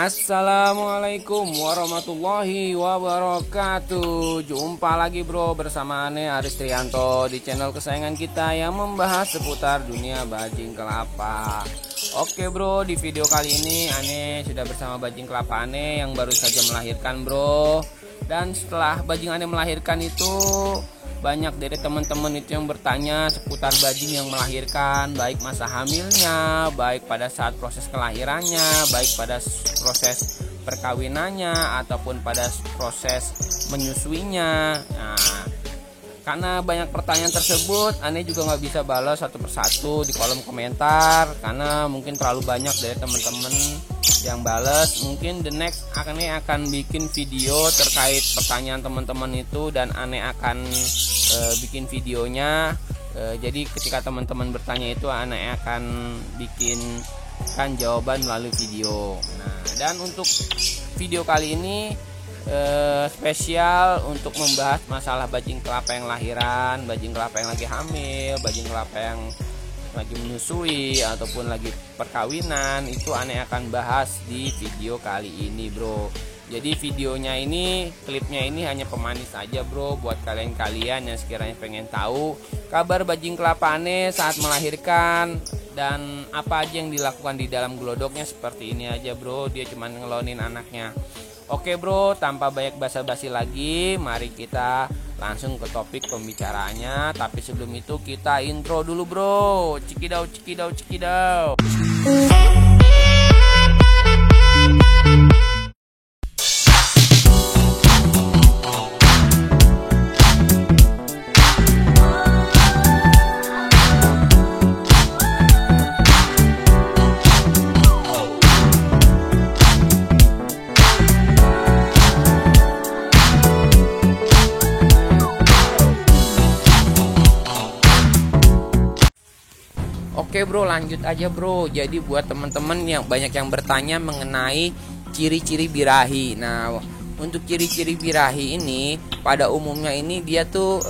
Assalamualaikum warahmatullahi wabarakatuh. Jumpa lagi bro bersama Ane Aris Trianto di channel kesayangan kita yang membahas seputar dunia bajing kelapa. Oke bro, di video kali ini Ane sudah bersama bajing kelapa Ane yang baru saja melahirkan bro. Dan setelah bajing Ane melahirkan itu, banyak dari teman-teman itu yang bertanya seputar bajing yang melahirkan, baik masa hamilnya, baik pada saat proses kelahirannya, baik pada proses perkawinannya, ataupun pada proses menyusuinya. Nah, karena banyak pertanyaan tersebut, Ane juga nggak bisa balas satu persatu di kolom komentar karena mungkin terlalu banyak dari teman-teman yang balas. Mungkin the next Ane akan bikin video terkait pertanyaan teman-teman itu, dan Ane akan bikin videonya. Jadi ketika teman-teman bertanya itu, Ane akan bikin jawaban melalui video. Nah, dan untuk video kali ini spesial untuk membahas masalah bajing kelapa yang lahiran, bajing kelapa yang lagi hamil, bajing kelapa yang lagi menyusui ataupun lagi perkawinan. Itu Ane akan bahas di video kali ini bro. Jadi videonya ini, klipnya ini hanya pemanis saja bro, buat kalian-kalian yang sekiranya pengen tahu kabar bajing kelapa Ane saat melahirkan dan apa aja yang dilakukan di dalam gelodoknya. Seperti ini aja bro, dia cuma ngelonin anaknya. Oke bro, tanpa banyak basa-basi lagi, mari kita langsung ke topik pembicaraannya. Tapi sebelum itu kita intro dulu bro. Cikidau, cikidau, cikidau. Oke bro, lanjut aja bro. Jadi buat teman-teman yang banyak yang bertanya mengenai ciri-ciri birahi. Nah, untuk ciri-ciri birahi ini pada umumnya ini dia tuh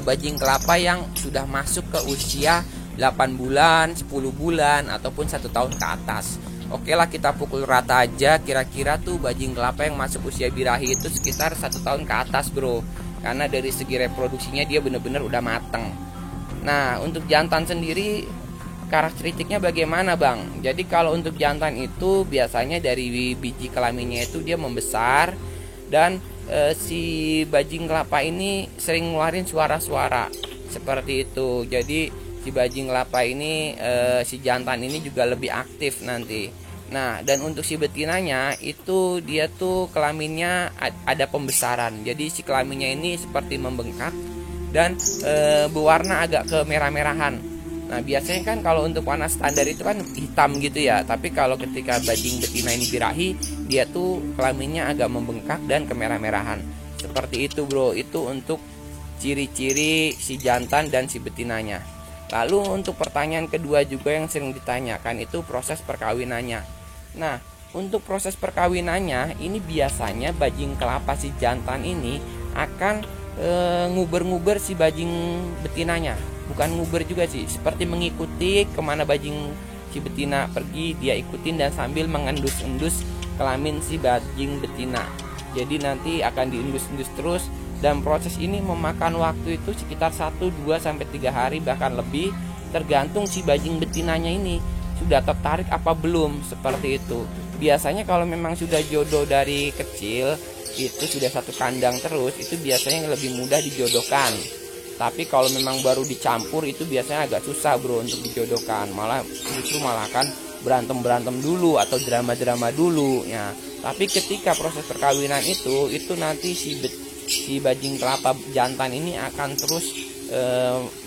bajing kelapa yang sudah masuk ke usia 8 bulan, 10 bulan ataupun 1 tahun ke atas. Oke lah, kita pukul rata aja, kira-kira tuh bajing kelapa yang masuk usia birahi itu sekitar 1 tahun ke atas bro. Karena dari segi reproduksinya dia bener-bener udah mateng. Nah, untuk jantan sendiri karakteristiknya bagaimana bang? Jadi kalau untuk jantan itu biasanya dari biji kelaminnya itu dia membesar, dan si bajing kelapa ini sering ngeluarin suara-suara seperti itu. Jadi si bajing kelapa ini, si jantan ini juga lebih aktif nanti. Nah, dan untuk si betinanya itu dia tuh kelaminnya ada pembesaran. Jadi si kelaminnya ini seperti membengkak dan berwarna agak kemerah-merahan. Nah, biasanya kan kalau untuk warna standar itu kan hitam gitu ya. Tapi kalau ketika bajing betina ini birahi, dia tuh kelaminnya agak membengkak dan kemerah-merahan. Seperti itu bro, itu untuk ciri-ciri si jantan dan si betinanya. Lalu untuk pertanyaan kedua juga yang sering ditanyakan itu proses perkawinannya. Nah, untuk proses perkawinannya ini biasanya bajing kelapa si jantan ini akan nguber-nguber si bajing betinanya. Bukan nguber juga sih, seperti mengikuti kemana bajing si betina pergi, dia ikutin dan sambil mengendus-endus kelamin si bajing betina. Jadi nanti akan diendus-endus terus, dan proses ini memakan waktu itu sekitar 1-2-3 hari bahkan lebih, tergantung si bajing betinanya ini sudah tertarik apa belum, seperti itu. Biasanya kalau memang sudah jodoh dari kecil, itu sudah satu kandang terus, itu biasanya lebih mudah dijodohkan. Tapi kalau memang baru dicampur itu biasanya agak susah bro untuk dijodohkan. Malah kan berantem dulu atau drama dulu ya. Tapi ketika proses perkawinan itu nanti si bajing kelapa jantan ini akan terus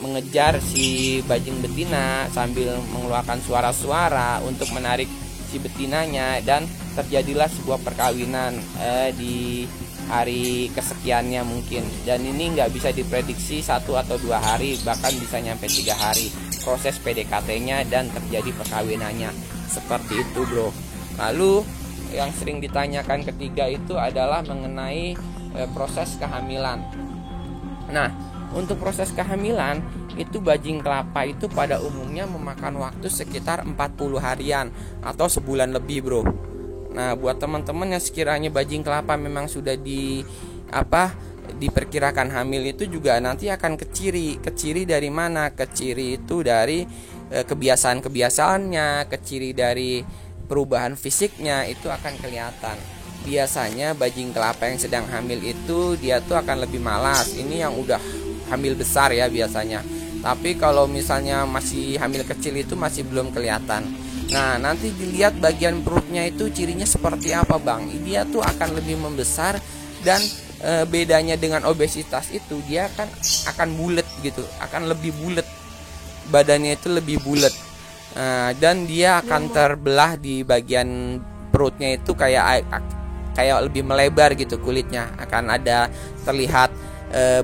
mengejar si bajing betina sambil mengeluarkan suara-suara untuk menarik si betinanya, dan terjadilah sebuah perkawinan di hari kesekiannya mungkin. Dan ini nggak bisa diprediksi 1 atau 2 hari, bahkan bisa nyampe 3 hari proses PDKT-nya dan terjadi perkawinannya. Seperti itu bro. Lalu yang sering ditanyakan ketiga itu adalah mengenai proses kehamilan. Nah, untuk proses kehamilan itu bajing kelapa itu pada umumnya memakan waktu sekitar 40 harian atau sebulan lebih bro. Nah, buat teman-teman yang sekiranya bajing kelapa memang sudah diperkirakan hamil, itu juga nanti akan keciri dari mana? Keciri itu dari kebiasaan-kebiasaannya, keciri dari perubahan fisiknya itu akan kelihatan. Biasanya bajing kelapa yang sedang hamil itu dia tuh akan lebih malas. Ini yang udah hamil besar ya biasanya. Tapi kalau misalnya masih hamil kecil itu masih belum kelihatan. Nah, nanti dilihat bagian perutnya itu cirinya seperti apa, Bang. Dia tuh akan lebih membesar, dan bedanya dengan obesitas itu dia akan bulat gitu, akan lebih bulat. Badannya itu lebih bulat. Dan dia akan terbelah di bagian perutnya itu kayak lebih melebar gitu kulitnya. Akan ada terlihat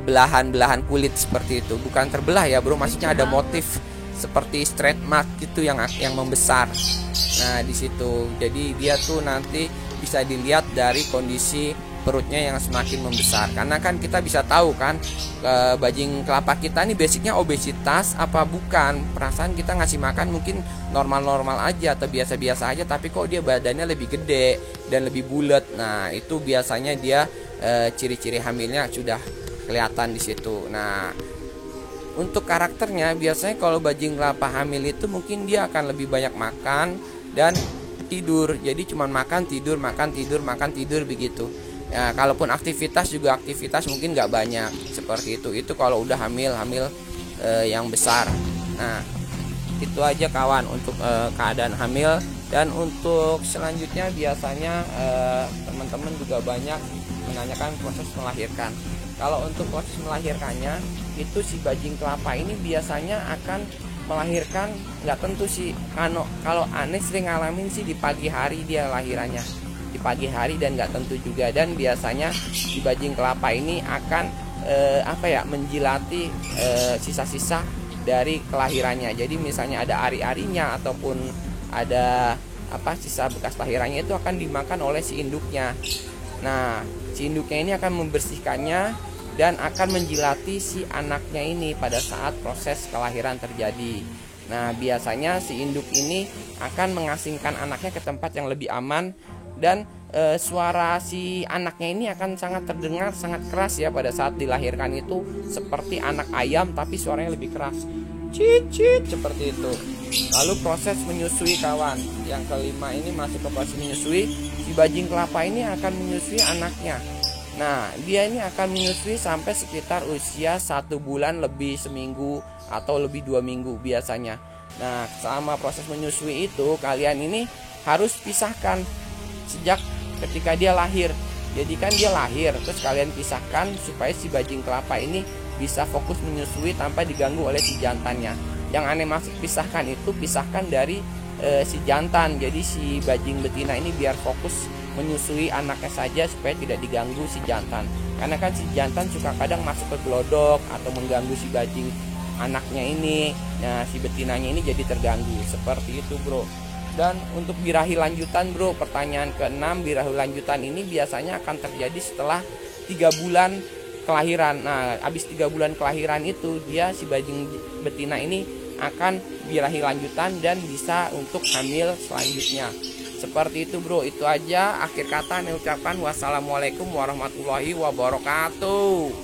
belahan-belahan kulit seperti itu. Bukan terbelah ya, Bro. Maksudnya ada motif seperti straight mark gitu yang membesar. Nah, di situ. Jadi dia tuh nanti bisa dilihat dari kondisi perutnya yang semakin membesar. Karena kan kita bisa tahu kan, bajing kelapa kita ini basicnya obesitas apa bukan. Perasaan kita ngasih makan mungkin normal-normal aja atau biasa-biasa aja, tapi kok dia badannya lebih gede dan lebih bulat. Nah, itu biasanya dia ciri-ciri hamilnya sudah kelihatan di situ. Nah, untuk karakternya biasanya kalau bajing kelapa hamil itu mungkin dia akan lebih banyak makan dan tidur. Jadi cuman makan tidur begitu. Ya, kalaupun aktivitas mungkin nggak banyak seperti itu. Itu kalau udah hamil yang besar. Nah, itu aja kawan untuk keadaan hamil. Dan untuk selanjutnya biasanya teman-teman juga banyak menanyakan proses melahirkan. Kalau untuk proses melahirkannya itu si bajing kelapa ini biasanya akan melahirkan, nggak tentu sih. Kalau aneh sering ngalamin sih di pagi hari dia lahirannya, di pagi hari, dan nggak tentu juga. Dan biasanya si bajing kelapa ini akan menjilati sisa-sisa dari kelahirannya. Jadi misalnya ada ari-arinya ataupun ada sisa bekas lahirannya itu akan dimakan oleh si induknya. Nah, si induknya ini akan membersihkannya dan akan menjilati si anaknya ini pada saat proses kelahiran terjadi. Nah, biasanya si induk ini akan mengasingkan anaknya ke tempat yang lebih aman, dan suara si anaknya ini akan sangat terdengar sangat keras ya pada saat dilahirkan itu, seperti anak ayam tapi suaranya lebih keras, cicit seperti itu. Lalu proses menyusui kawan, yang kelima ini masuk ke proses menyusui. Si bajing kelapa ini akan menyusui anaknya. Nah, dia ini akan menyusui sampai sekitar usia 1 bulan lebih seminggu atau lebih 2 minggu biasanya. Nah, selama proses menyusui itu kalian ini harus pisahkan sejak ketika dia lahir. Jadi kan dia lahir, terus kalian pisahkan supaya si bajing kelapa ini bisa fokus menyusui tanpa diganggu oleh si jantannya. Yang aneh maksud pisahkan itu, pisahkan dari si jantan. Jadi si bajing betina ini biar fokus menyusui anaknya saja supaya tidak diganggu si jantan. Karena kan si jantan suka kadang masuk ke gelodok atau mengganggu si bajing anaknya ini. Nah, si betinanya ini jadi terganggu. Seperti itu, Bro. Dan untuk birahi lanjutan, Bro, pertanyaan ke-6, birahi lanjutan ini biasanya akan terjadi setelah 3 bulan kelahiran. Nah, habis 3 bulan kelahiran itu dia si bajing betina ini akan birahi lanjutan dan bisa untuk hamil selanjutnya. Seperti itu, Bro. Itu aja akhir kata saya ucapkan wassalamualaikum warahmatullahi wabarakatuh.